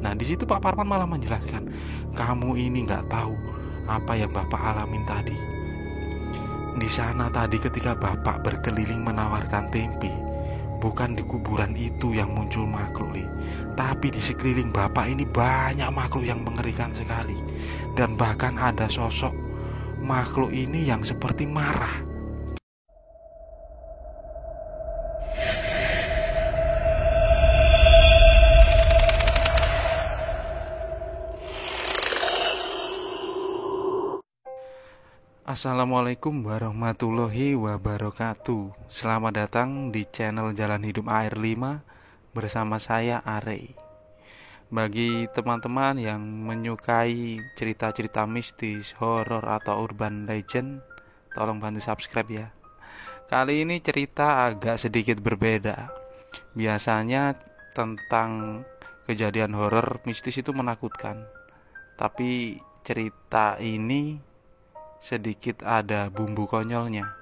Nah di situ Pak Parman malah menjelaskan, kamu ini nggak tahu apa yang Bapak alamin tadi. Di sana tadi ketika Bapak berkeliling menawarkan tempe, bukan di kuburan itu yang muncul makhluk, tapi di sekeliling Bapak ini banyak makhluk yang mengerikan sekali. Dan bahkan ada sosok makhluk ini yang seperti marah. Assalamualaikum warahmatullahi wabarakatuh. Selamat datang di channel Jalan Hidup AR5 bersama saya Are. Bagi teman-teman yang menyukai cerita-cerita mistis, horor atau urban legend, tolong bantu subscribe ya. Kali ini cerita agak sedikit berbeda. Biasanya tentang kejadian horor mistis itu menakutkan, tapi cerita ini sedikit ada bumbu konyolnya.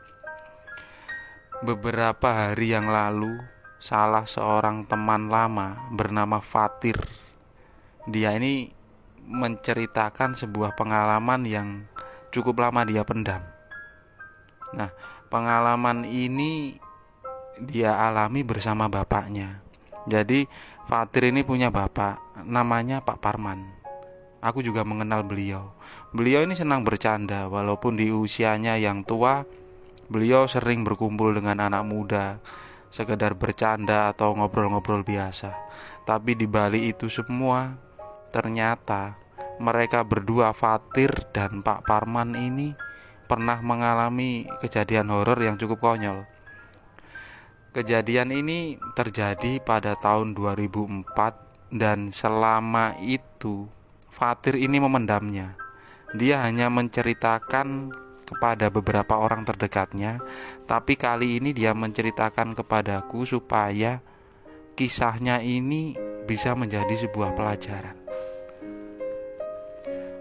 Beberapa hari yang lalu, salah seorang teman lama bernama Fatir, dia ini menceritakan sebuah pengalaman yang cukup lama dia pendam. Nah, pengalaman ini dia alami bersama bapaknya. Jadi Fatir ini punya bapak, namanya Pak Parman. Aku juga mengenal beliau. Beliau ini senang bercanda, walaupun di usianya yang tua, beliau sering berkumpul dengan anak muda, sekedar bercanda atau ngobrol-ngobrol biasa. Tapi di balik itu semua, ternyata mereka berdua, Fatir dan Pak Parman ini, pernah mengalami kejadian horor yang cukup konyol. Kejadian ini terjadi pada tahun 2004 dan selama itu Fatir ini memendamnya. Dia hanya menceritakan kepada beberapa orang terdekatnya, tapi kali ini dia menceritakan kepadaku supaya kisahnya ini bisa menjadi sebuah pelajaran.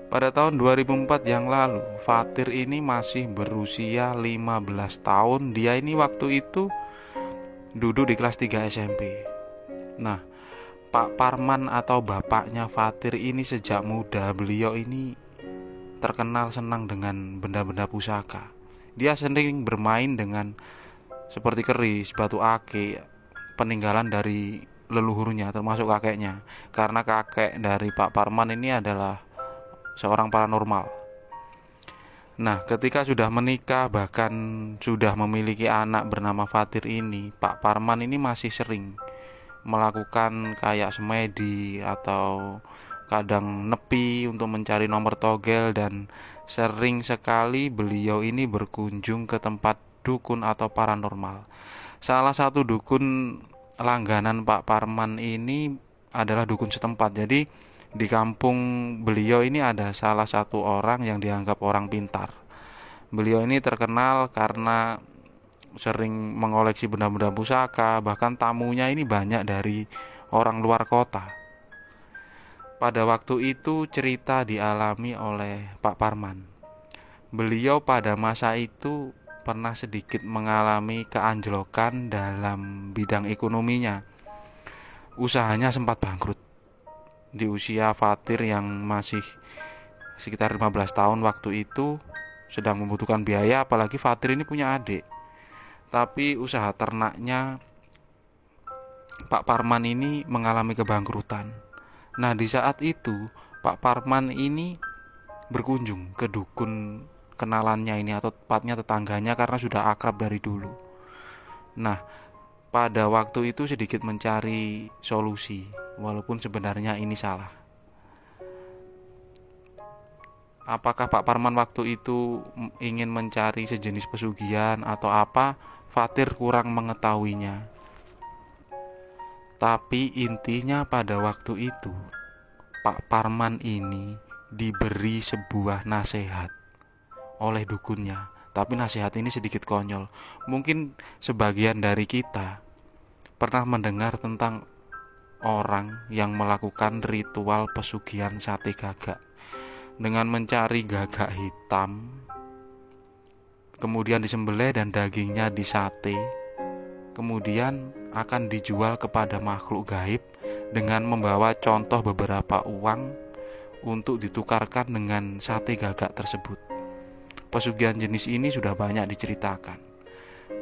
Pada tahun 2004 yang lalu, Fatir ini masih berusia 15 tahun. Dia ini waktu itu duduk di kelas 3 SMP. Nah, Pak Parman atau bapaknya Fatir ini sejak muda beliau ini terkenal senang dengan benda-benda pusaka. Dia sering bermain dengan seperti keris, batu ake, peninggalan dari leluhurnya termasuk kakeknya. Karena kakek dari Pak Parman ini adalah seorang paranormal. Nah, ketika sudah menikah bahkan sudah memiliki anak bernama Fatir ini, Pak Parman ini masih sering melakukan kayak semedi atau kadang nepi untuk mencari nomor togel, dan sering sekali beliau ini berkunjung ke tempat dukun atau paranormal. Salah satu dukun langganan Pak Parman ini adalah dukun setempat. Jadi di kampung beliau ini ada salah satu orang yang dianggap orang pintar. Beliau ini terkenal karena sering mengoleksi benda-benda pusaka, bahkan tamunya ini banyak dari orang luar kota. Pada waktu itu cerita dialami oleh Pak Parman. Beliau pada masa itu pernah sedikit mengalami keanjlokan dalam bidang ekonominya. Usahanya sempat bangkrut. Di usia Fatir yang masih sekitar 15 tahun waktu itu sedang membutuhkan biaya, apalagi Fatir ini punya adik. Tapi usaha ternaknya Pak Parman ini mengalami kebangkrutan. Nah, di saat itu Pak Parman ini berkunjung ke dukun kenalannya ini, atau tepatnya tetangganya, karena sudah akrab dari dulu. Nah, pada waktu itu sedikit mencari solusi, walaupun sebenarnya ini salah. Apakah Pak Parman waktu itu ingin mencari sejenis pesugihan atau apa? Fatir kurang mengetahuinya. Tapi intinya pada waktu itu Pak Parman ini diberi sebuah nasihat oleh dukunnya. Tapi nasihat ini sedikit konyol. Mungkin sebagian dari kita pernah mendengar tentang orang yang melakukan ritual pesugihan sate gagak dengan mencari gagak hitam, kemudian disembelih dan dagingnya disate, kemudian akan dijual kepada makhluk gaib dengan membawa contoh beberapa uang untuk ditukarkan dengan sate gagak tersebut. Pesugihan jenis ini sudah banyak diceritakan,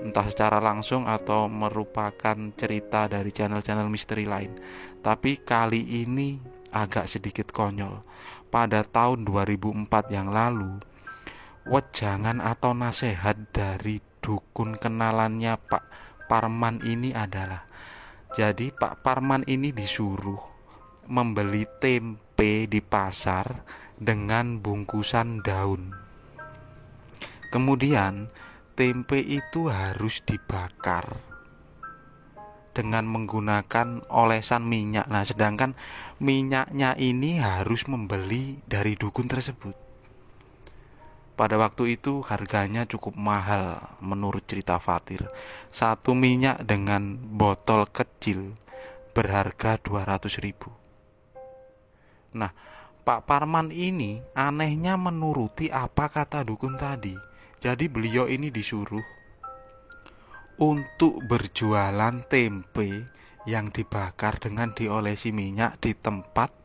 entah secara langsung atau merupakan cerita dari channel-channel misteri lain. Tapi kali ini agak sedikit konyol. Pada tahun 2004 yang lalu, wejangan atau nasihat dari dukun kenalannya Pak Parman ini adalah, jadi Pak Parman ini disuruh membeli tempe di pasar dengan bungkusan daun. Kemudian tempe itu harus dibakar dengan menggunakan olesan minyak. Nah, sedangkan minyaknya ini harus membeli dari dukun tersebut. Pada waktu itu harganya cukup mahal menurut cerita Fatir. Satu minyak dengan botol kecil berharga 200.000. Nah, Pak Parman ini anehnya menuruti apa kata dukun tadi. Jadi beliau ini disuruh untuk berjualan tempe yang dibakar dengan diolesi minyak di tempat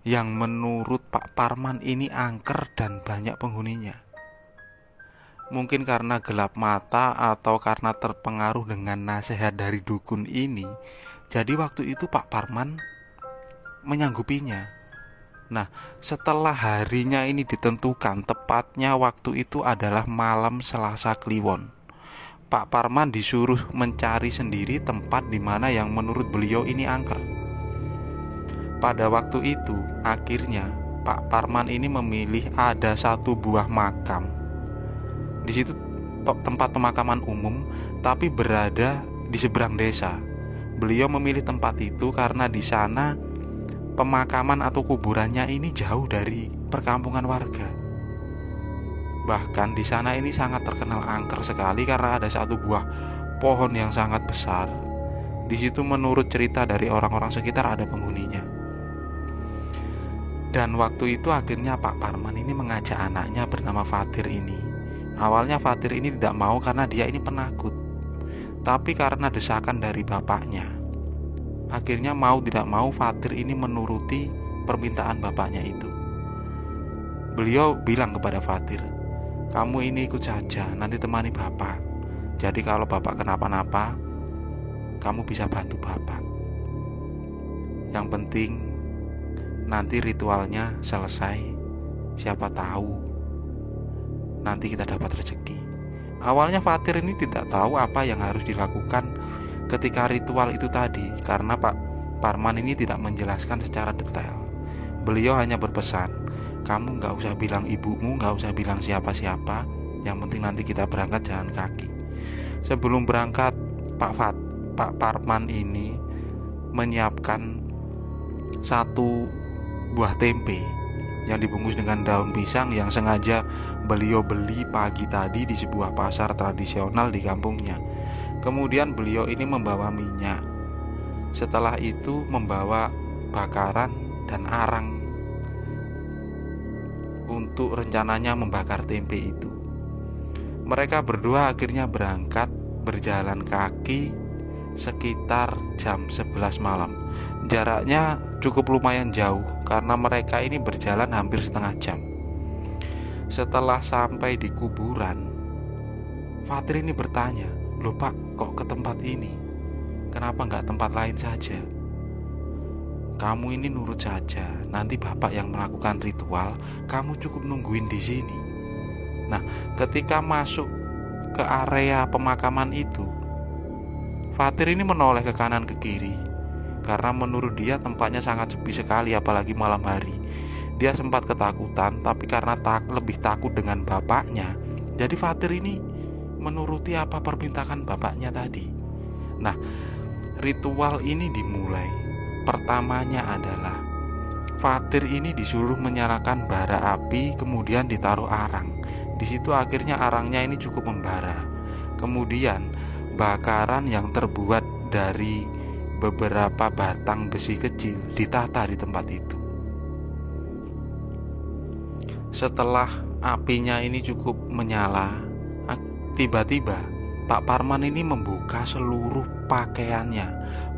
yang menurut Pak Parman ini angker dan banyak penghuninya. Mungkin karena gelap mata atau karena terpengaruh dengan nasihat dari dukun ini, jadi waktu itu Pak Parman menyanggupinya. Nah, setelah harinya ini ditentukan, tepatnya waktu itu adalah malam Selasa Kliwon, Pak Parman disuruh mencari sendiri tempat di mana yang menurut beliau ini angker. Pada waktu itu, akhirnya Pak Parman ini memilih ada satu buah makam. Di situ tempat pemakaman umum, tapi berada di seberang desa. Beliau memilih tempat itu karena di sana pemakaman atau kuburannya ini jauh dari perkampungan warga. Bahkan di sana ini sangat terkenal angker sekali karena ada satu buah pohon yang sangat besar. Di situ menurut cerita dari orang-orang sekitar ada penghuninya. Dan waktu itu akhirnya Pak Parman ini mengajak anaknya bernama Fatir ini. Awalnya Fatir ini tidak mau karena dia ini penakut. Tapi karena desakan dari bapaknya, akhirnya mau tidak mau Fatir ini menuruti permintaan bapaknya itu. Beliau bilang kepada Fatir, "Kamu ini ikut saja, nanti temani bapak. Jadi kalau bapak kenapa-napa, kamu bisa bantu bapak. Yang penting nanti ritualnya selesai, siapa tahu nanti kita dapat rezeki." Awalnya Fatir ini tidak tahu apa yang harus dilakukan ketika ritual itu tadi, karena Pak Parman ini tidak menjelaskan secara detail. Beliau hanya berpesan, "Kamu gak usah bilang ibumu, gak usah bilang siapa-siapa, yang penting nanti kita berangkat jalan kaki." Sebelum berangkat, Pak Parman ini menyiapkan satu buah tempe yang dibungkus dengan daun pisang yang sengaja beliau beli pagi tadi di sebuah pasar tradisional di kampungnya. Kemudian beliau ini membawa minyak. Setelah itu membawa bakaran dan arang untuk rencananya membakar tempe itu. Mereka berdua akhirnya berangkat berjalan kaki sekitar jam 11 malam. Jaraknya cukup lumayan jauh karena mereka ini berjalan hampir setengah jam. Setelah sampai di kuburan, Fatir ini bertanya, "Loh Pak, kok ke tempat ini? Kenapa nggak tempat lain saja?" "Kamu ini nurut saja, nanti bapak yang melakukan ritual, kamu cukup nungguin di sini." Nah, ketika masuk ke area pemakaman itu, Fatir ini menoleh ke kanan ke kiri karena menurut dia tempatnya sangat sepi sekali, apalagi malam hari. Dia sempat ketakutan, tapi karena lebih takut dengan bapaknya, jadi Fatir ini menuruti apa permintaan bapaknya tadi. Nah, ritual ini dimulai. Pertamanya adalah Fatir ini disuruh menyalakan bara api, kemudian ditaruh arang. Di situ akhirnya arangnya ini cukup membara. Kemudian bakaran yang terbuat dari beberapa batang besi kecil ditata di tempat itu. Setelah apinya ini cukup menyala, tiba-tiba Pak Parman ini membuka seluruh pakaiannya,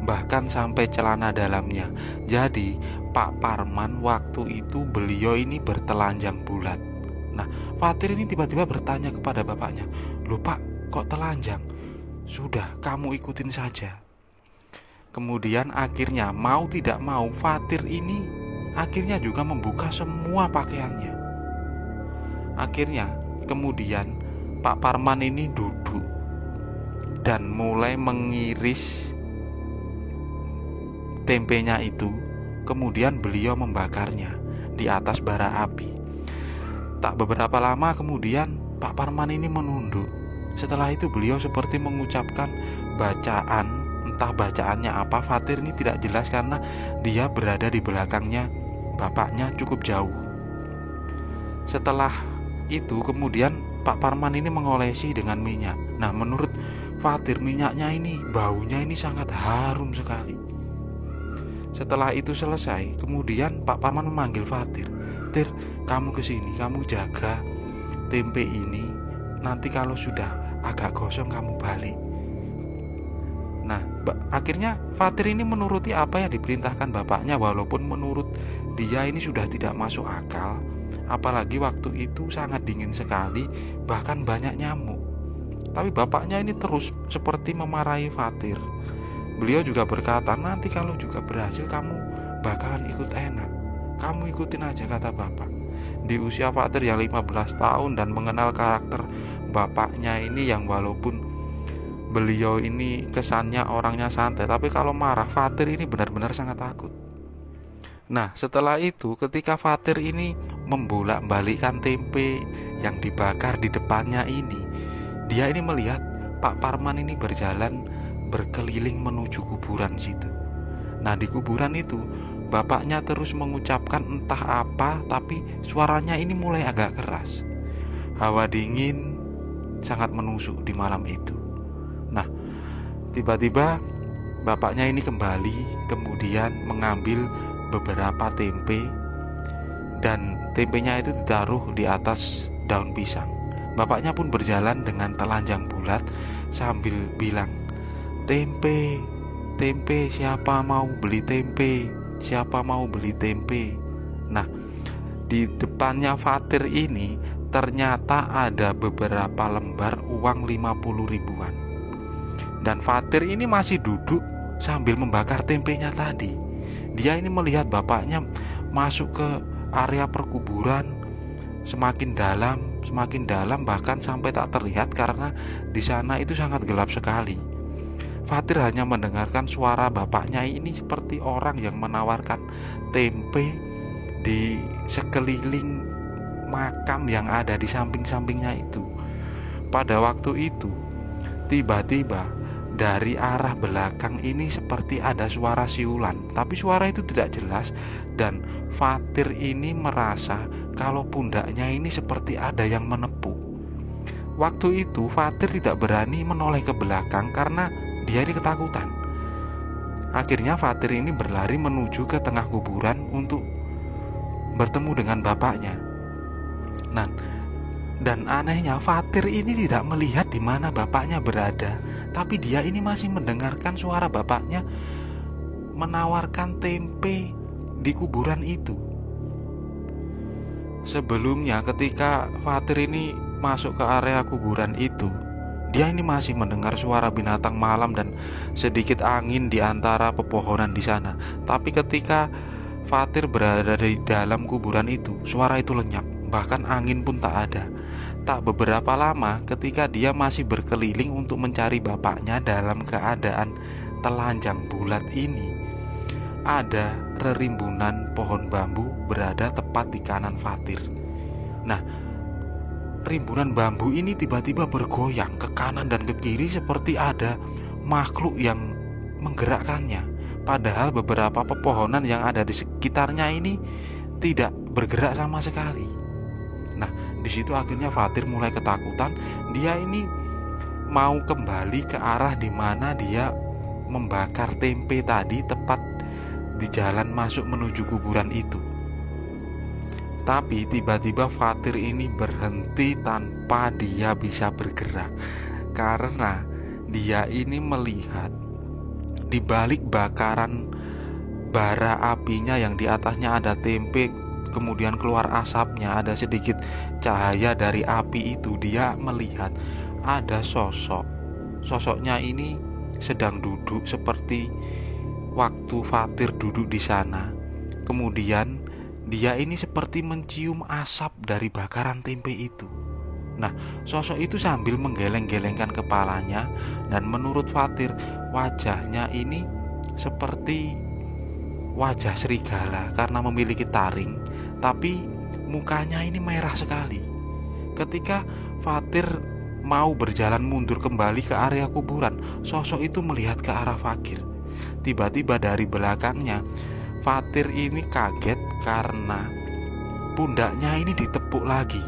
bahkan sampai celana dalamnya. Jadi Pak Parman waktu itu beliau ini bertelanjang bulat. Nah, Fatir ini tiba-tiba bertanya kepada bapaknya, "Loh Pak, kok telanjang?" "Sudah, kamu ikutin saja." Kemudian akhirnya mau tidak mau Fatir ini akhirnya juga membuka semua pakaiannya. Akhirnya kemudian Pak Parman ini duduk dan mulai mengiris tempenya itu. Kemudian beliau membakarnya di atas bara api. Tak beberapa lama kemudian Pak Parman ini menunduk. Setelah itu beliau seperti mengucapkan bacaan. Entah bacaannya apa, Fatir ini tidak jelas karena dia berada di belakangnya bapaknya cukup jauh. Setelah itu kemudian Pak Parman ini mengolesi dengan minyak. Nah, menurut Fatir minyaknya ini baunya ini sangat harum sekali. Setelah itu selesai, kemudian Pak Parman memanggil Fatir. "Tir, kamu kesini, kamu jaga tempe ini. Nanti kalau sudah agak gosong kamu balik." Nah, akhirnya Fatir ini menuruti apa yang diperintahkan bapaknya, walaupun menurut dia ini sudah tidak masuk akal. Apalagi waktu itu sangat dingin sekali, bahkan banyak nyamuk. Tapi bapaknya ini terus seperti memarahi Fatir. Beliau juga berkata, "Nanti kalau juga berhasil kamu bakalan ikut enak. Kamu ikutin aja," kata bapak. Di usia Fatir yang 15 tahun dan mengenal karakter bapaknya ini yang walaupun beliau ini kesannya orangnya santai, tapi kalau marah Fatir ini benar-benar sangat takut. Nah, setelah itu ketika Fatir ini membolak-balikkan tempe yang dibakar di depannya ini, dia ini melihat Pak Parman ini berjalan berkeliling menuju kuburan situ. Nah, di kuburan itu bapaknya terus mengucapkan entah apa, tapi suaranya ini mulai agak keras. Hawa dingin sangat menusuk di malam itu. Nah, tiba-tiba bapaknya ini kembali, kemudian mengambil beberapa tempe, dan tempenya itu ditaruh di atas daun pisang. Bapaknya pun berjalan dengan telanjang bulat sambil bilang, "Tempe, tempe, siapa mau beli tempe? Siapa mau beli tempe?" Nah, di depannya Fatir ini ternyata ada beberapa lembar uang 50 ribuan. Dan Fatir ini masih duduk sambil membakar tempenya tadi. Dia ini melihat bapaknya masuk ke area perkuburan semakin dalam, bahkan sampai tak terlihat karena di sana itu sangat gelap sekali. Fatir hanya mendengarkan suara bapaknya ini seperti orang yang menawarkan tempe di sekeliling makam yang ada di samping-sampingnya itu. Pada waktu itu tiba-tiba dari arah belakang ini seperti ada suara siulan, tapi suara itu tidak jelas, dan Fatir ini merasa kalau pundaknya ini seperti ada yang menepuk. Waktu itu Fatir tidak berani menoleh ke belakang karena dia ini ketakutan. Akhirnya Fatir ini berlari menuju ke tengah kuburan untuk bertemu dengan bapaknya. Nah, dan anehnya Fatir ini tidak melihat di mana bapaknya berada, tapi dia ini masih mendengarkan suara bapaknya menawarkan tempe di kuburan itu. Sebelumnya ketika Fatir ini masuk ke area kuburan itu, dia ini masih mendengar suara binatang malam dan sedikit angin di antara pepohonan di sana. Tapi ketika Fatir berada di dalam kuburan itu, suara itu lenyap, bahkan angin pun tak ada. Tak beberapa lama ketika dia masih berkeliling untuk mencari bapaknya dalam keadaan telanjang bulat ini, ada rerimbunan pohon bambu berada tepat di kanan Fatir. Nah, rimbunan bambu ini tiba-tiba bergoyang ke kanan dan ke kiri seperti ada makhluk yang menggerakkannya. Padahal beberapa pepohonan yang ada di sekitarnya ini tidak bergerak sama sekali. Nah, di situ akhirnya Fatir mulai ketakutan. Dia ini mau kembali ke arah di mana dia membakar tempe tadi, tepat di jalan masuk menuju kuburan itu. Tapi tiba-tiba Fatir ini berhenti tanpa dia bisa bergerak. karena dia ini melihat di balik bakaran bara apinya yang di atasnya ada tempe, kemudian keluar asapnya, ada sedikit cahaya dari api itu. Dia melihat ada sosoknya ini sedang duduk seperti waktu Fatir duduk di sana. Kemudian dia ini seperti mencium asap dari bakaran tempe itu. Nah, sosok itu sambil menggeleng-gelengkan kepalanya, dan menurut Fatir wajahnya ini seperti wajah serigala karena memiliki taring, tapi mukanya ini merah sekali. Ketika Fatir mau berjalan mundur kembali ke area kuburan, sosok itu melihat ke arah Fatir. Tiba-tiba dari belakangnya Fatir ini kaget karena pundaknya ini ditepuk lagi.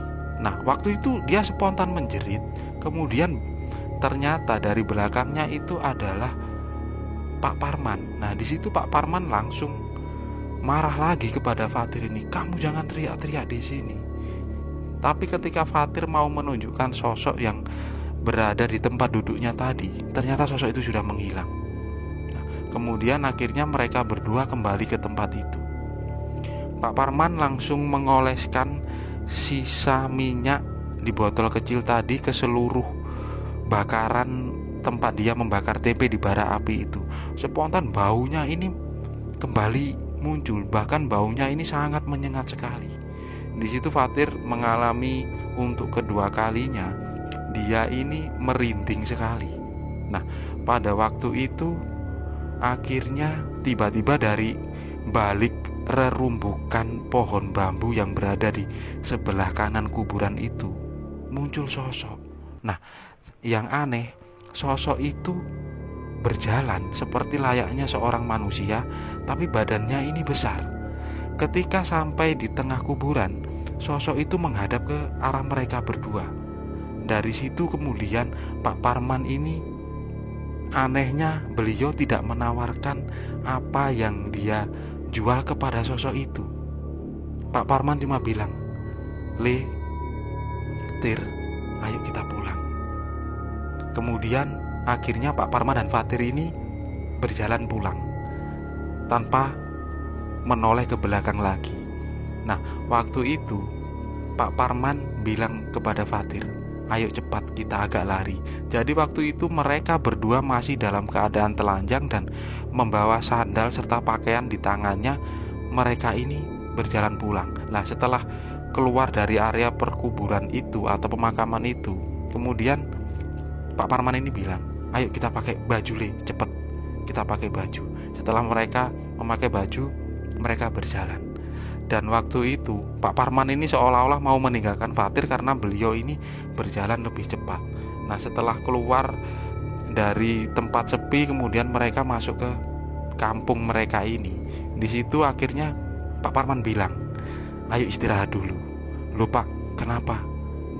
Nah, waktu itu dia spontan menjerit. Kemudian ternyata dari belakangnya itu adalah Pak Parman. Nah, di situ Pak Parman langsung marah lagi kepada Fatir ini, "Kamu jangan teriak-teriak di sini." Tapi ketika Fatir mau menunjukkan sosok yang berada di tempat duduknya tadi, ternyata sosok itu sudah menghilang. Nah, kemudian akhirnya mereka berdua kembali ke tempat itu. Pak Parman langsung mengoleskan sisa minyak di botol kecil tadi ke seluruh bakaran tempat dia membakar tempe di bara api itu. Spontan baunya ini kembali muncul, bahkan baunya ini sangat menyengat sekali. Di situ Fatir mengalami untuk kedua kalinya dia ini merinding sekali. Nah, pada waktu itu akhirnya tiba-tiba dari balik rerumbukan pohon bambu yang berada di sebelah kanan kuburan itu muncul sosok. Nah, yang aneh, sosok itu berjalan seperti layaknya seorang manusia, tapi badannya ini besar. Ketika sampai di tengah kuburan, sosok itu menghadap ke arah mereka berdua. Dari situ kemudian Pak Parman ini, anehnya beliau tidak menawarkan apa yang dia jual kepada sosok itu. Pak Parman cuma bilang, "Le, Tir, ayo kita pulang." Kemudian akhirnya Pak Parman dan Fatir ini berjalan pulang tanpa menoleh ke belakang lagi. Nah, waktu itu Pak Parman bilang kepada Fatir, "Ayo cepat, kita agak lari." Jadi waktu itu mereka berdua masih dalam keadaan telanjang dan membawa sandal serta pakaian di tangannya. Mereka ini berjalan pulang. Nah, setelah keluar dari area perkuburan itu atau pemakaman itu, kemudian Pak Parman ini bilang, "Ayo kita pakai baju, Le, cepet, kita pakai baju." Setelah mereka memakai baju, mereka berjalan. Dan waktu itu Pak Parman ini seolah-olah mau meninggalkan Fatir karena beliau ini berjalan lebih cepat. Nah, setelah keluar dari tempat sepi, kemudian mereka masuk ke kampung mereka ini. Di situ akhirnya Pak Parman bilang, "Ayo istirahat dulu." "Loh Pak, kenapa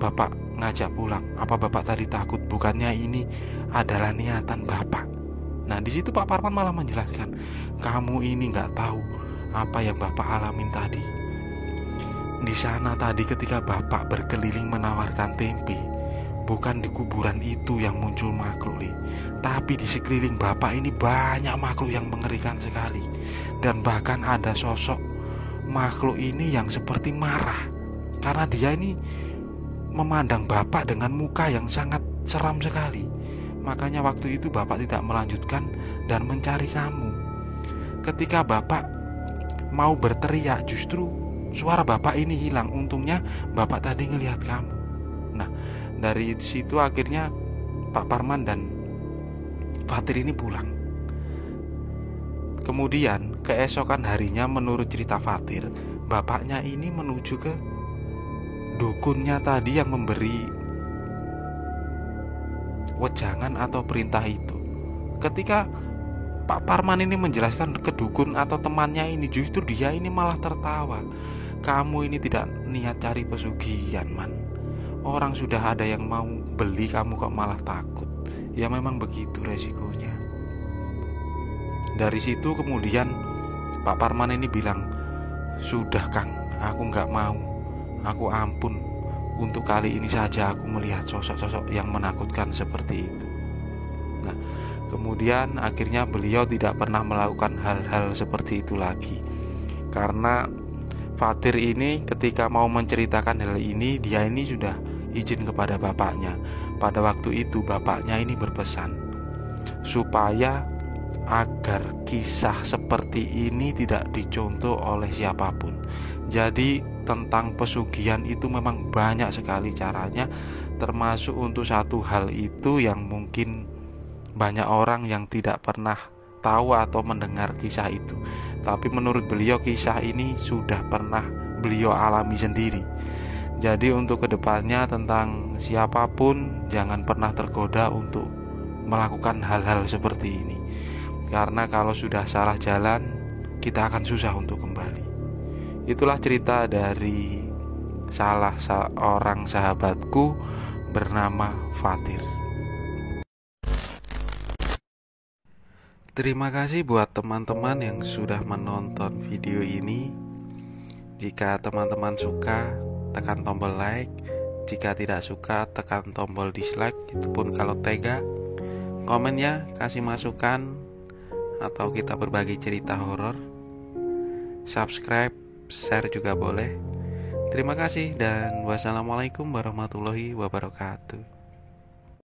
Bapak ngajak pulang? Apa Bapak tadi takut? Bukannya ini adalah niatan Bapak." Nah, di situ Pak Parman malah menjelaskan, "Kamu ini nggak tahu apa yang Bapak alamin tadi. Di sana tadi ketika Bapak berkeliling menawarkan tempe, bukan di kuburan itu yang muncul makhluk, Li, tapi di sekeliling Bapak ini banyak makhluk yang mengerikan sekali. Dan bahkan ada sosok makhluk ini yang seperti marah karena dia ini memandang Bapak dengan muka yang sangat seram sekali. Makanya waktu itu Bapak tidak melanjutkan dan mencari kamu. Ketika Bapak mau berteriak, justru suara Bapak ini hilang. Untungnya Bapak tadi ngelihat kamu." Nah, dari situ akhirnya Pak Parman dan Fatir ini pulang. Kemudian keesokan harinya, menurut cerita Fatir, bapaknya ini menuju ke dukunnya tadi yang memberi wejangan atau perintah itu. Ketika Pak Parman ini menjelaskan ke dukun atau temannya ini, justru dia ini malah tertawa. "Kamu ini tidak niat cari pesugihan, Man. Orang sudah ada yang mau beli, kamu kok malah takut. Ya memang begitu resikonya." Dari situ kemudian Pak Parman ini bilang, "Sudah Kang, aku gak mau. Aku ampun. untuk kali ini saja aku melihat sosok-sosok yang menakutkan seperti itu. Nah, kemudian akhirnya beliau tidak pernah melakukan hal-hal seperti itu lagi. Karena Fatir ini ketika mau menceritakan hal ini, dia ini sudah izin kepada bapaknya. Pada waktu itu bapaknya ini berpesan supaya agar kisah seperti ini tidak dicontoh oleh siapapun. Jadi tentang pesugihan itu memang banyak sekali caranya, termasuk untuk satu hal itu yang mungkin banyak orang yang tidak pernah tahu atau mendengar kisah itu. Tapi menurut beliau kisah ini sudah pernah beliau alami sendiri. Jadi untuk kedepannya tentang siapapun jangan pernah tergoda untuk melakukan hal-hal seperti ini. Karena kalau sudah salah jalan, kita akan susah untuk kembali. Itulah cerita dari salah seorang sahabatku bernama Fatir. Terima kasih buat teman-teman yang sudah menonton video ini. Jika teman-teman suka, tekan tombol like. Jika tidak suka, tekan tombol dislike. Itu pun kalau tega. Komen ya, kasih masukan, atau kita berbagi cerita horor. Subscribe, share juga boleh. Terima kasih dan wassalamualaikum warahmatullahi wabarakatuh.